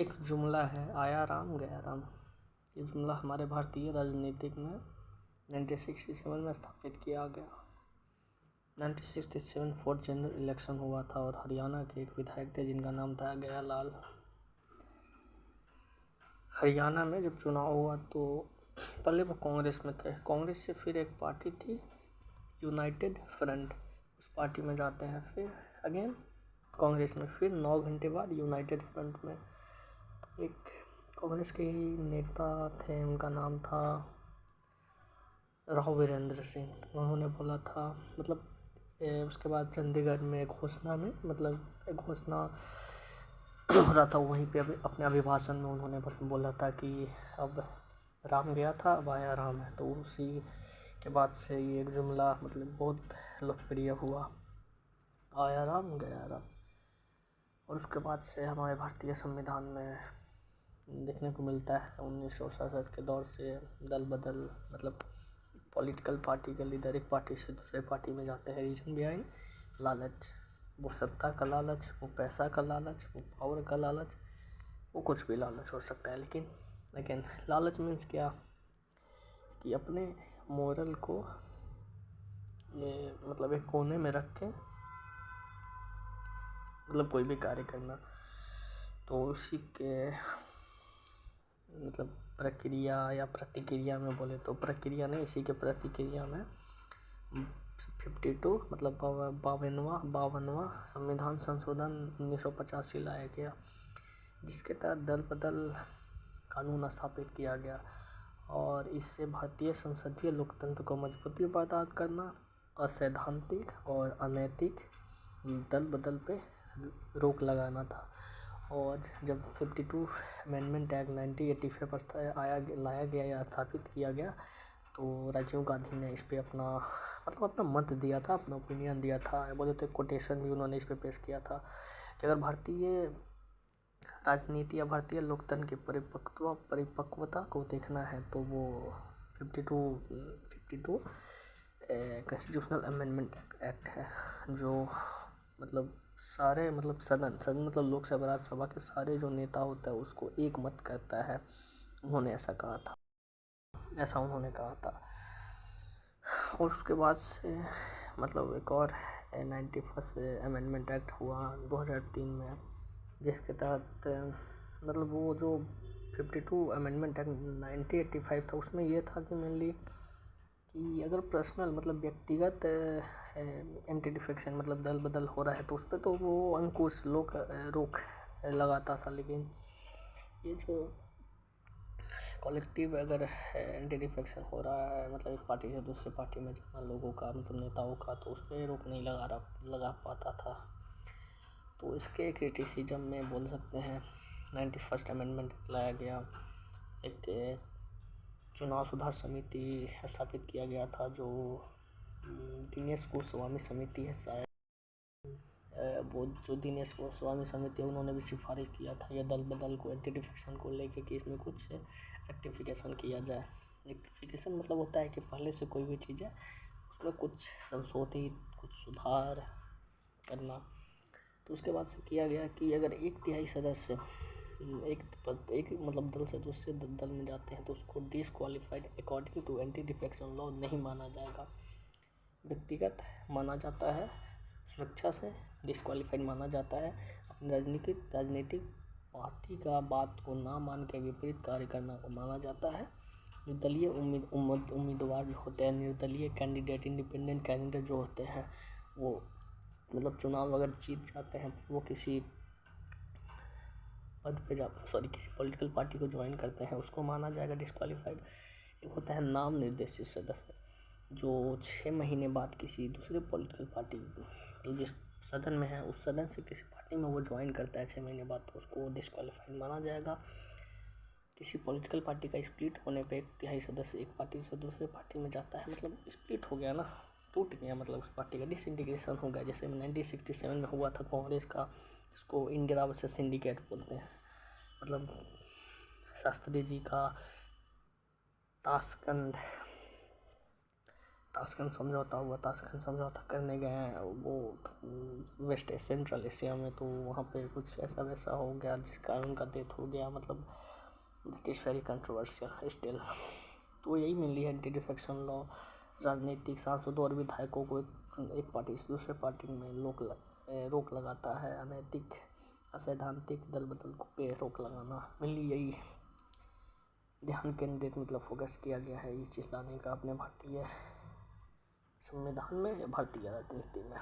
एक जुमला है, आया राम गया राम। ये जुमला हमारे भारतीय राजनीतिक में 1967 में स्थापित किया गया। 1967 फोर्थ जनरल इलेक्शन हुआ था और हरियाणा के एक विधायक थे जिनका नाम था गया लाल। हरियाणा में जब चुनाव हुआ तो पहले वो कांग्रेस में थे, कांग्रेस से फिर एक पार्टी थी यूनाइटेड फ्रंट, उस पार्टी में जाते हैं, फिर अगेन कांग्रेस में, फिर 9 घंटे बाद यूनाइटेड फ्रंट में। तो एक कांग्रेस के ही नेता थे, उनका नाम था राव वीरेंद्र सिंह। उन्होंने बोला था, मतलब उसके बाद चंडीगढ़ में घोषणा में, मतलब एक घोषणा हो रहा था वहीं पे, अपने अभिभाषण में उन्होंने बोला था कि अब राम गया था अब आया राम है। तो उसी के बाद से ये जुमला मतलब बहुत लोकप्रिय हुआ, आया राम गया राम। और उसके बाद से हमारे भारतीय संविधान में देखने को मिलता है 1967 के दौर से दल बदल, मतलब पॉलिटिकल पार्टी के लीडर एक पार्टी से दूसरे पार्टी में जाते हैं, रीजन बिहाइंड लालच। वो सत्ता का लालच, वो पैसा का लालच, वो पावर का लालच, वो कुछ भी लालच हो सकता है। लेकिन लालच मीन्स क्या, कि अपने मोरल को ये मतलब एक कोने में रख के मतलब कोई भी कार्य करना। तो उसी के मतलब प्रक्रिया या प्रतिक्रिया में बोले तो प्रक्रिया नहीं, इसी के प्रतिक्रिया में 52 मतलब 52वां संविधान संशोधन 1985 लाया गया, जिसके तहत दल बदल कानून स्थापित किया गया। और इससे भारतीय संसदीय लोकतंत्र को मजबूती प्रदान करना, असैद्धांतिक और अनैतिक दल बदल पे रोक लगाना था। और जब 52 अमेंडमेंट एक्ट 1985 लाया गया या स्थापित किया गया, तो राजीव गांधी ने इस पे अपना मत दिया था, अपना ओपिनियन दिया था। बोले तो कोटेशन भी उन्होंने इस पे पेश किया था कि अगर भारतीय राजनीति या भारतीय लोकतंत्र की परिपक्वता को देखना है तो वो 52 कॉन्स्टिट्यूशनल अमेंडमेंट एक्ट है, जो मतलब सारे मतलब सदन मतलब लोकसभा राज्यसभा के सारे जो नेता होता है उसको एक मत करता है। उन्होंने ऐसा कहा था। और उसके बाद से मतलब एक और 91 अमेंडमेंट एक्ट हुआ 2003 में, जिसके तहत मतलब वो जो 52 अमेंडमेंट एक्ट 1985 था, उसमें ये था कि मेनली कि अगर पर्सनल मतलब व्यक्तिगत एंटी डिफेक्शन मतलब दल बदल हो रहा है तो उस पर तो वो अंकुश रोक लगाता था। लेकिन ये जो कलेक्टिव अगर एंटी डिफेक्शन हो रहा है, मतलब एक पार्टी से दूसरे पार्टी में जाना लोगों का, मतलब नेताओं का, तो उस पर रोक नहीं लगा पाता था। तो इसके क्रिटिसिज्म में बोल सकते हैं 91 अमेंडमेंट लाया गया। एक चुनाव सुधार समिति स्थापित किया गया था, जो दिनेश गोस्वामी समिति है शायद, वो जो दिनेश गोस्वामी समिति है उन्होंने भी सिफारिश किया था ये दल बदल को, एंटी डिफेक्शन को लेके कि इसमें कुछ रेक्टिफिकेशन किया जाए। रेक्टिफिकेशन मतलब होता है कि पहले से कोई भी चीज़ है उसमें कुछ संशोधित, कुछ सुधार करना। तो उसके बाद से किया गया कि अगर 1/3 सदस्य एक मतलब दल से दूसरे दल में जाते हैं तो उसको disqualified according to anti defection law नहीं माना जाएगा, व्यक्तिगत माना जाता है, सुरक्षा से डिसक्वालीफाइड माना जाता है। अपनी राजनीतिक पार्टी का बात को ना मान के विपरीत कार्य करना को माना जाता है। निर्दलीय उम्मीदवार जो होते हैं, निर्दलीय कैंडिडेट, इंडिपेंडेंट कैंडिडेट जो होते हैं, वो मतलब चुनाव अगर जीत जाते हैं वो किसी पद पे किसी पॉलिटिकल पार्टी को ज्वाइन करते हैं, उसको माना जाएगा डिसक्वालीफाइड। एक होता है नाम निर्देशित सदस्य, जो 6 महीने बाद किसी दूसरे पॉलिटिकल पार्टी मतलब जिस सदन में है उस सदन से किसी पार्टी में वो ज्वाइन करता है 6 महीने बाद, तो उसको डिसक्वालीफाइड माना जाएगा। किसी पॉलिटिकल पार्टी का स्प्लिट होने पे 1/3 सदस्य एक पार्टी से दूसरे पार्टी में जाता है, मतलब स्प्लिट हो गया ना, टूट गया, मतलब उस पार्टी का डिसइंटीग्रेशन हो गया। जैसे 1967 में हुआ था कांग्रेस का, जिसको इंदिरा वर्सेस सिंडिकेट बोलते हैं, मतलब शास्त्री जी का ताशकंद ताशकंद समझौता हुआ। ताशकंद समझौता करने गए हैं वो वेस्ट सेंट्रल एशिया में, तो वहाँ पे कुछ ऐसा वैसा हो गया जिस कारण उनका डेथ हो गया। मतलब that is very controversial still. तो यही मेनली है एंटी डिफेक्शन लॉ। राजनीतिक सांसदों और विधायकों को एक पार्टी से दूसरे पार्टी में रोक लगाता है। अनैतिक असैद्धांतिक दल बदल पे रोक लगाना, मेनली यही ध्यान केंद्रित मतलब फोकस किया गया है ये चीज़ लाने का अपने भारतीय संविधान में या भारतीय राजनीति में।